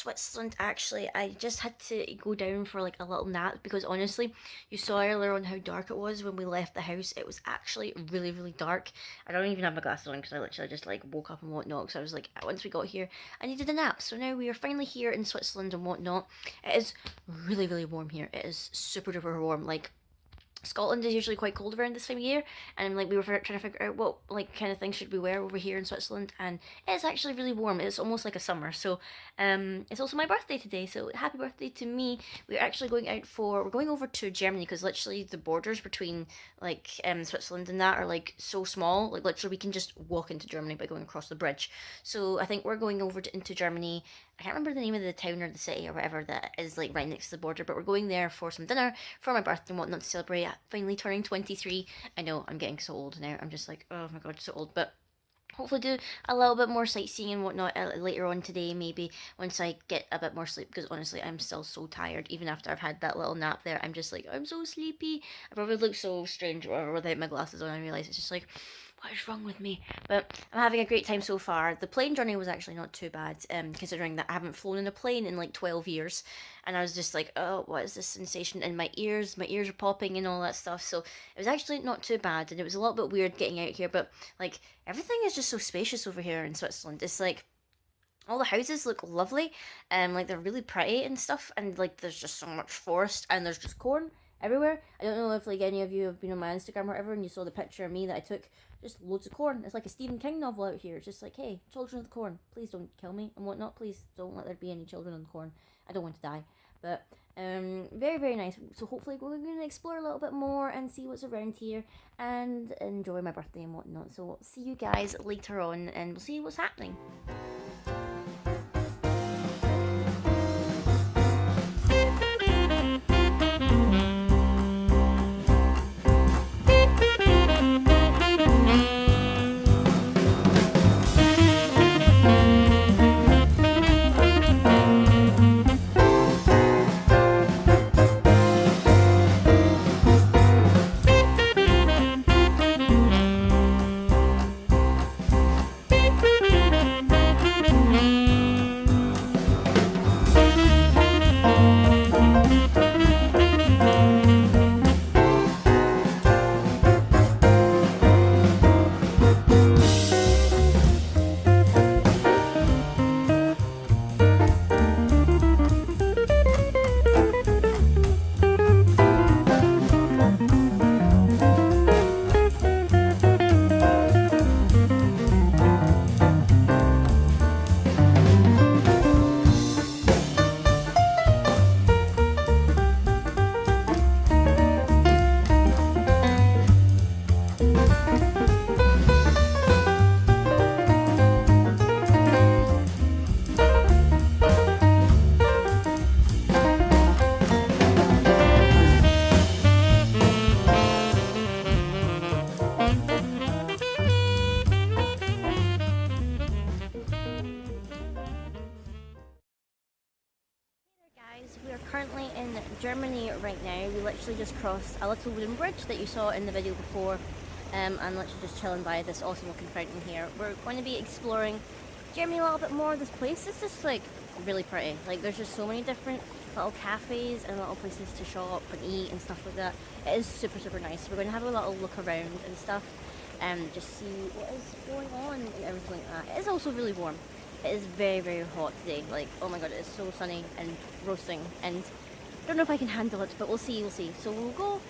Switzerland. Actually, I just had to go down for like a little nap because honestly, you saw earlier on how dark it was when we left the house. It was actually really dark. I don't even have my glasses on because I literally just like woke up and whatnot. So I was like, once we got here, I needed a nap. So now we are finally here in Switzerland and whatnot. It is really warm here. It is super duper warm. Like, Scotland is usually quite cold around this time of year, and like we were trying to figure out what like kind of things should we wear over here in Switzerland, and it's actually really warm. It's almost like a summer. So it's also my birthday today, so happy birthday to me. We're actually we're going over to Germany because literally the borders between like Switzerland and that are like so small. Like literally we can just walk into Germany by going across the bridge. So I think we're going over into Germany. I can't remember the name of the town or the city or whatever that is like right next to the border, but we're going there for some dinner for my birthday and whatnot to celebrate finally turning 23. I know I'm getting so old now. I'm just like, oh my god, so old. But hopefully do a little bit more sightseeing and whatnot later on today, maybe once I get a bit more sleep, because honestly I'm still so tired. Even after I've had that little nap there, I'm just like, I'm so sleepy. I probably look so strange without my glasses on. I realise it's just like, what is wrong with me? But I'm having a great time so far. The plane journey was actually not too bad, considering that I haven't flown in a plane in like 12 years. And I was just like, oh, what is this sensation in my ears? My ears are popping and all that stuff. So it was actually not too bad. And it was a little bit weird getting out here. But like, everything is just so spacious over here in Switzerland. It's like, all the houses look lovely. And like, they're really pretty and stuff. And like, there's just so much forest. And there's just corn everywhere. I don't know if like any of you have been on my Instagram or whatever and you saw the picture of me that I took. Just loads of corn. It's like a Stephen King novel out here. It's just like, hey, children of the corn, please don't kill me and whatnot. Please don't let there be any children of the corn. I don't want to die. But very nice. So hopefully we're going to explore a little bit more and see what's around here and enjoy my birthday and whatnot. So see you guys later on and we'll see what's happening. We are currently in Germany right now. We literally just crossed a little wooden bridge that you saw in the video before. I'm literally just chilling by this awesome looking fountain here. We're going to be exploring Germany a little bit more. This place is just like really pretty. Like there's just so many different little cafes and little places to shop and eat and stuff like that. It is super nice. We're going to have a little look around and stuff and just see what is going on and everything like that. It is also really warm. It is very hot today. Like, oh my god, it is so sunny and roasting, and I don't know if I can handle it, but we'll see. So we'll go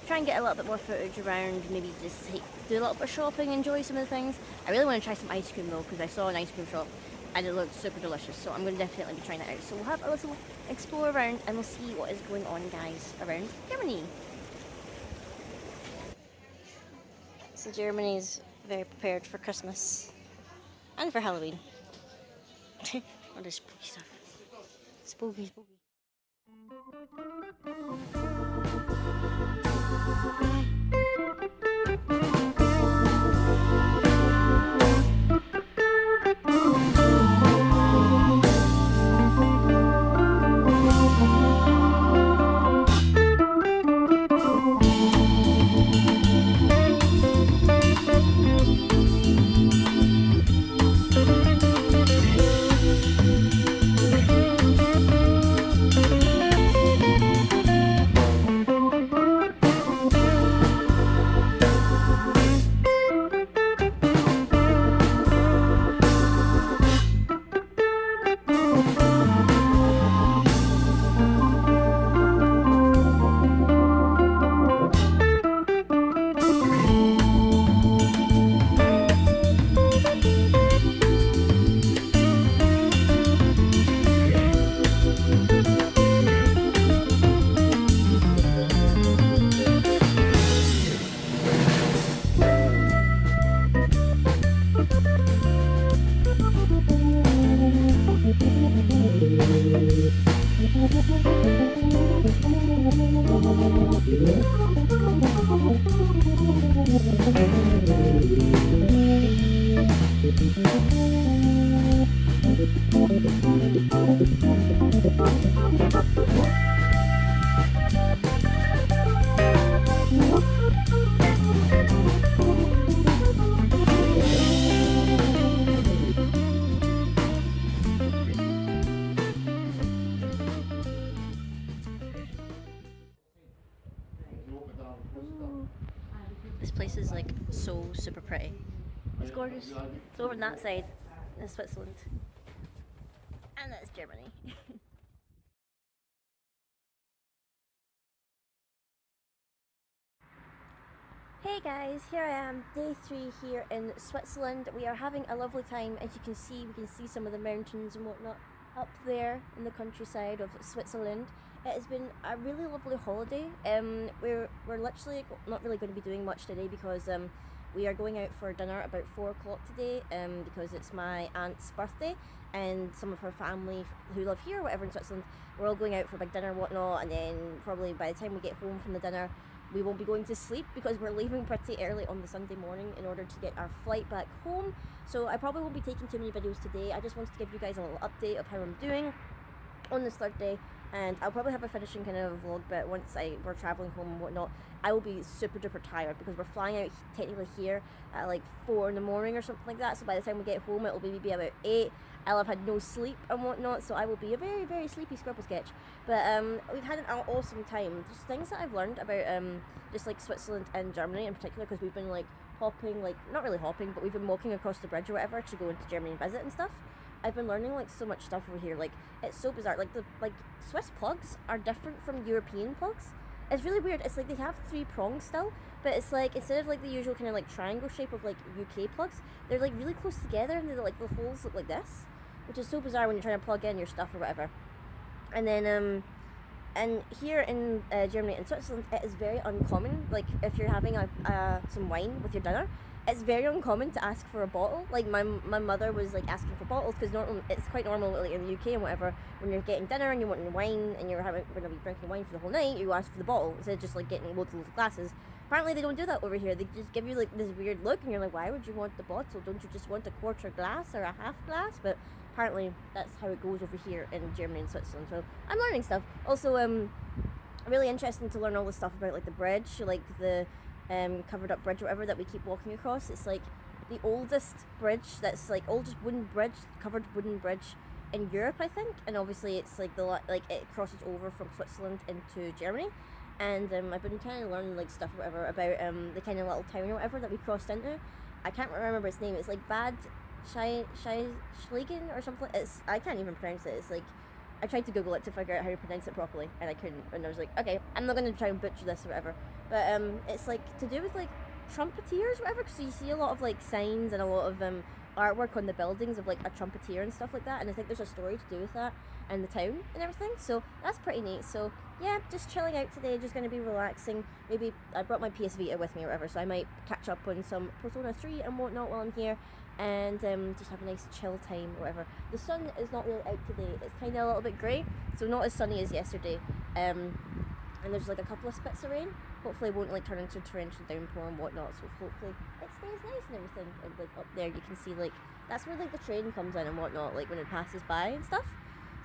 try and get a little bit more footage around, maybe just do a little bit of shopping, enjoy some of the things. I really want to try some ice cream though, because I saw an ice cream shop and it looked super delicious, so I'm going to definitely be trying that out. So we'll have a little explore around and we'll see what is going on, guys, around Germany. So Germany's very prepared for Christmas and for Halloween. All this spooky stuff. Spooky. This place is like so super pretty. It's gorgeous. It's over on that side is Switzerland. And that's Germany. Hey guys, here I am, day 3 here in Switzerland. We are having a lovely time. As you can see, we can see some of the mountains and whatnot up there in the countryside of Switzerland. It has been a really lovely holiday. We're literally not really going to be doing much today because we are going out for dinner about 4 o'clock today because it's my aunt's birthday and some of her family who live here or whatever in Switzerland, we're all going out for a big dinner and whatnot, and then probably by the time we get home from the dinner we won't be going to sleep because we're leaving pretty early on the Sunday morning in order to get our flight back home. So I probably won't be taking too many videos today. I just wanted to give you guys a little update of how I'm doing on this third day, and I'll probably have a finishing kind of vlog, but once we're traveling home and whatnot, I will be super duper tired because we're flying out technically here at like 4 in the morning or something like that. So by the time we get home it'll maybe be about 8. I'll have had no sleep and whatnot, so I will be a very, very sleepy Scribble sketch. But we've had an awesome time. There's things that I've learned about just like Switzerland and Germany in particular, because we've been like hopping, like not really hopping, but we've been walking across the bridge or whatever to go into Germany and visit and stuff. I've been learning like so much stuff over here. Like it's so bizarre. Like the Swiss plugs are different from European plugs. It's really weird. It's like they have 3 prongs still, but it's like instead of like the usual kind of like triangle shape of like UK plugs, they're like really close together and they're like the holes look like this, which is so bizarre when you're trying to plug in your stuff or whatever. And then and here in Germany and Switzerland, it is very uncommon, like if you're having some wine with your dinner, it's very uncommon to ask for a bottle. Like my mother was like asking for bottles because it's quite normal like in the UK and whatever, when you're getting dinner and you're wanting wine and you're going to be drinking wine for the whole night, you ask for the bottle instead of just like getting loads of glasses. Apparently they don't do that over here. They just give you like this weird look and you're like, why would you want the bottle? Don't you just want a quarter glass or a half glass? But apparently that's how it goes over here in Germany and Switzerland. So I'm learning stuff. Also really interesting to learn all this stuff about like the bridge, like the covered up bridge or whatever that we keep walking across. It's like the oldest bridge, that's like oldest wooden bridge, covered wooden bridge in Europe, I think. And obviously it's like it crosses over from Switzerland into Germany. And I've been kind of learning like stuff or whatever about the kind of little town or whatever that we crossed into. I can't remember its name. It's like Bad Schlegen or something. I can't even pronounce it. It's like I tried to Google it to figure out how to pronounce it properly and I couldn't, and I was like, okay, I'm not going to try and butcher this or whatever. But it's like to do with like trumpeters or whatever, because you see a lot of like signs and a lot of artwork on the buildings of like a trumpeter and stuff like that, and I think there's a story to do with that and the town and everything, so that's pretty neat. So yeah, just chilling out today, just going to be relaxing. Maybe I brought my PS Vita with me or whatever, so I might catch up on some Persona 3 and whatnot while I'm here, and just have a nice chill time or whatever. The sun is not really out today, it's kind of a little bit grey, so not as sunny as yesterday, and there's like a couple of spits of rain. Hopefully it won't like turn into torrential downpour and whatnot, so hopefully it stays nice and everything. And like up there you can see like that's where like the train comes in and whatnot, like when it passes by and stuff.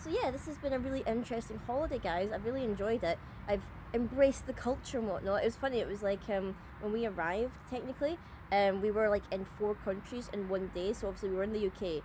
So yeah, this has been a really interesting holiday, guys. I've really enjoyed it. I've embraced the culture and whatnot. It was funny, it was like when we arrived technically, we were like in 4 countries in one day. So obviously we were in the UK.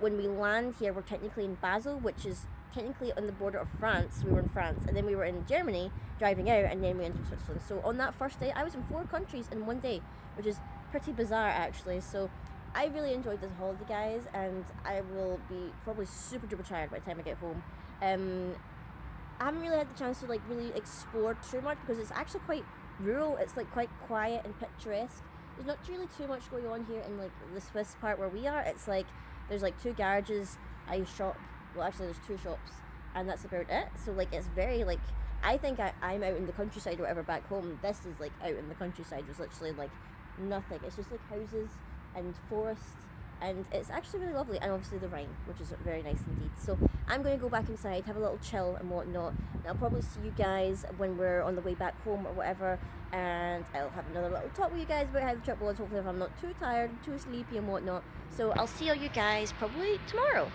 When we land here, we're technically in Basel, which is technically on the border of France. We were in France, and then we were in Germany driving out, and then we entered Switzerland. So on that first day I was in 4 countries in one day, which is pretty bizarre actually. So I really enjoyed this holiday, guys, and I will be probably super duper tired by the time I get home. I haven't really had the chance to like really explore too much because it's actually quite rural. It's like quite quiet and picturesque. There's not really too much going on here in like the Swiss part where we are. It's like there's like 2 garages, a shop, well actually there's 2 shops, and that's about it. So like it's very like, I think I'm out in the countryside or whatever back home. This is like out in the countryside. There's literally like nothing. It's just like houses and forest, and it's actually really lovely, and obviously the Rhine, which is very nice indeed. So I'm going to go back inside, have a little chill and whatnot, and I'll probably see you guys when we're on the way back home or whatever, and I'll have another little talk with you guys about how the trip was, hopefully if I'm not too tired, too sleepy and whatnot. So I'll see all you guys probably tomorrow.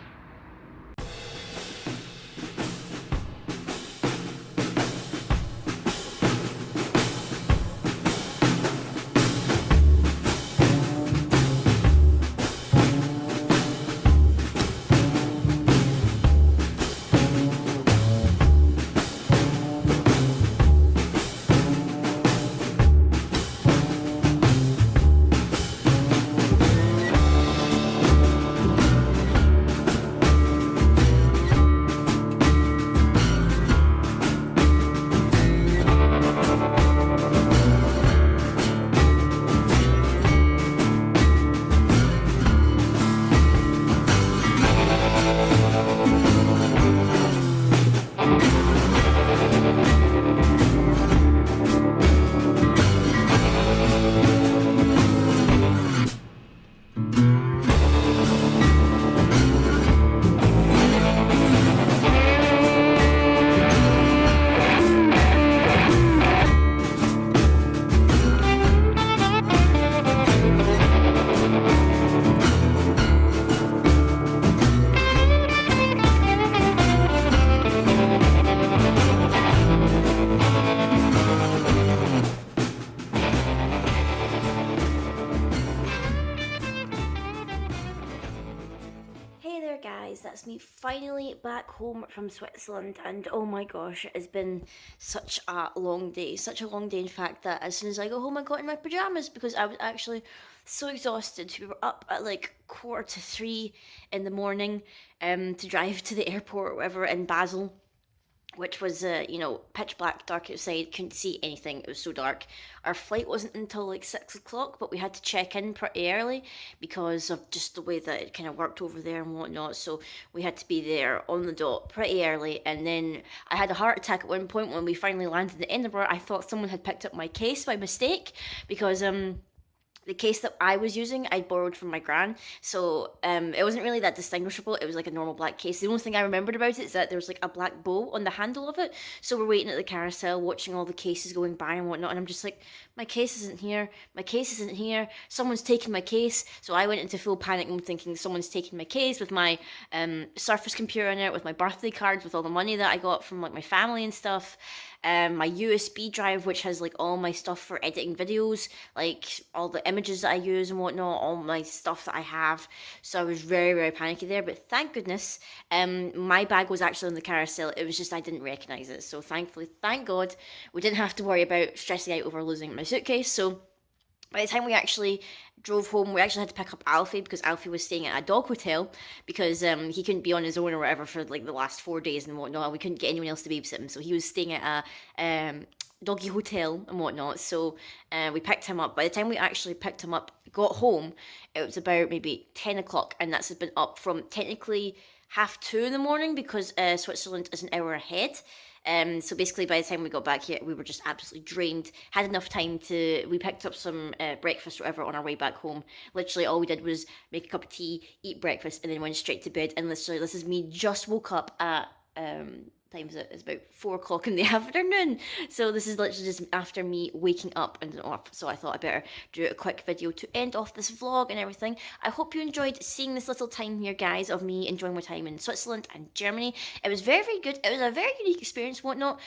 That's me finally back home from Switzerland, and oh my gosh, it has been such a long day. Such a long day, in fact, that as soon as I got home, I got in my pajamas because I was actually so exhausted. We were up at like 2:45 in the morning to drive to the airport or whatever in Basel, which was, pitch black, dark outside, couldn't see anything, it was so dark. Our flight wasn't until like 6 o'clock, but we had to check in pretty early because of just the way that it kind of worked over there and whatnot, so we had to be there on the dot pretty early, and then I had a heart attack at one point when we finally landed in Edinburgh. I thought someone had picked up my case by mistake, because the case that I was using, I borrowed from my gran, so it wasn't really that distinguishable. It was like a normal black case. The only thing I remembered about it is that there was like a black bow on the handle of it, so we're waiting at the carousel, watching all the cases going by and whatnot, and I'm just like, my case isn't here, my case isn't here, someone's taken my case. So I went into full panic mode thinking someone's taken my case with my Surface computer in it, with my birthday cards, with all the money that I got from like my family and stuff. My USB drive, which has like all my stuff for editing videos, like all the images that I use and whatnot, all my stuff that I have. So I was very, very panicky there, but thank goodness, my bag was actually on the carousel. It was just I didn't recognise it. So thankfully, thank God, we didn't have to worry about stressing out over losing my suitcase. So by the time we actually drove home, we actually had to pick up Alfie because Alfie was staying at a dog hotel because he couldn't be on his own or whatever for like the last 4 days and whatnot. We couldn't get anyone else to babysit him, so he was staying at a doggy hotel and whatnot. So we picked him up. By the time we actually picked him up, got home, it was about maybe 10 o'clock, and that's been up from technically 2:30 in the morning because Switzerland is an hour ahead. So basically by the time we got back here, we were just absolutely drained. Had enough time we picked up some breakfast or whatever on our way back home. Literally all we did was make a cup of tea, eat breakfast, and then went straight to bed. And literally this is me just woke up at, times it's about 4 o'clock in the afternoon. So this is literally just after me waking up and off. So I thought I better do a quick video to end off this vlog and everything. I hope you enjoyed seeing this little time here, guys, of me enjoying my time in Switzerland and Germany. It was very, very good. It was a very unique experience, whatnot.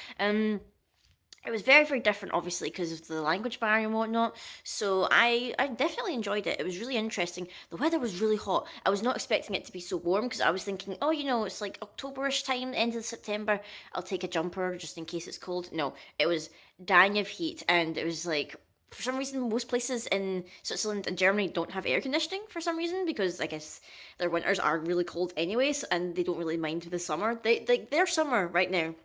It was very, very different, obviously, because of the language barrier and whatnot. So I definitely enjoyed it. It was really interesting. The weather was really hot. I was not expecting it to be so warm because I was thinking, oh, it's like October-ish time, end of September. I'll take a jumper just in case it's cold. No, it was dying of heat, and it was like, for some reason, most places in Switzerland and Germany don't have air conditioning for some reason, because I guess their winters are really cold anyways, and they don't really mind the summer. Their summer right now,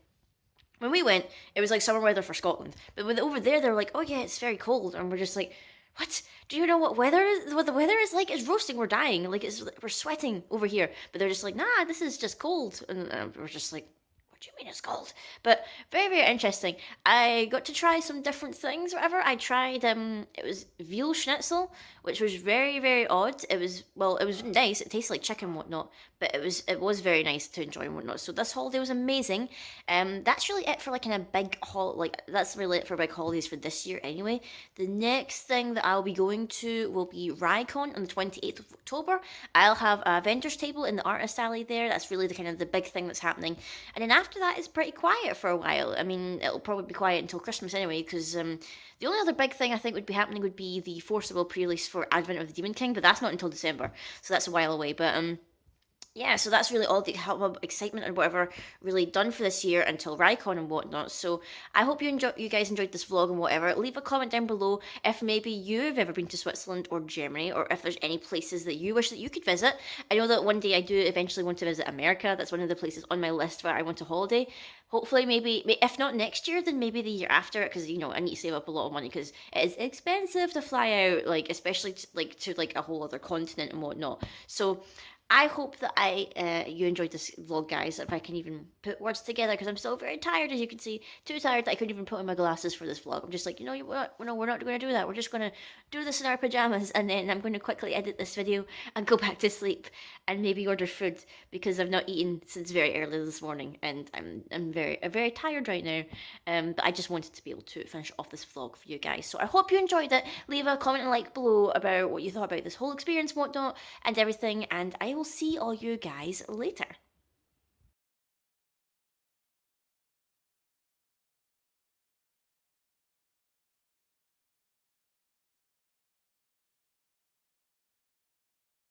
when we went, it was like summer weather for Scotland. But over there, they were like, oh yeah, it's very cold. And we're just like, what? Do you know what the weather is like? It's roasting, we're dying. Like, we're sweating over here. But they're just like, nah, this is just cold. And we're just like, what do you mean it's cold? But very, very interesting. I got to try some different things, whatever. I tried, it was veal schnitzel which was very, very odd. It was, well, it was nice. It tasted like chicken and whatnot, but it was very nice to enjoy and whatnot. So this holiday was amazing. That's really it for like in a big like that's really it for big holidays for this year anyway. The next thing that I'll be going to will be Rycon on the 28th of October. I'll have a vendor's table in the artist alley there. That's really the kind of the big thing that's happening. And then after that, it's pretty quiet for a while. I mean, it'll probably be quiet until Christmas anyway, because the only other big thing I think would be happening would be the forcible pre-release for Advent of the Demon King, but that's not until December, so that's a while away. But yeah, so that's really all the excitement and whatever really done for this year until Rycon and whatnot. So I hope you guys enjoyed this vlog and whatever. Leave a comment down below if maybe you've ever been to Switzerland or Germany, or if there's any places that you wish that you could visit. I know that one day I do eventually want to visit America. That's one of the places on my list where I want to holiday. Hopefully, maybe if not next year, then maybe the year after, because I need to save up a lot of money because it is expensive to fly out, like especially to a whole other continent and whatnot. So I hope that you enjoyed this vlog, guys. If I can even put words together, because I'm still very tired, as you can see. Too tired that I couldn't even put on my glasses for this vlog. I'm just like, what? No, we're not going to do that. We're just going to do this in our pajamas, and then I'm going to quickly edit this video and go back to sleep and maybe order food, because I've not eaten since very early this morning, and I'm very tired right now. But I just wanted to be able to finish off this vlog for you guys. So I hope you enjoyed it. Leave a comment and like below about what you thought about this whole experience, whatnot, and everything. And I will see all you guys later.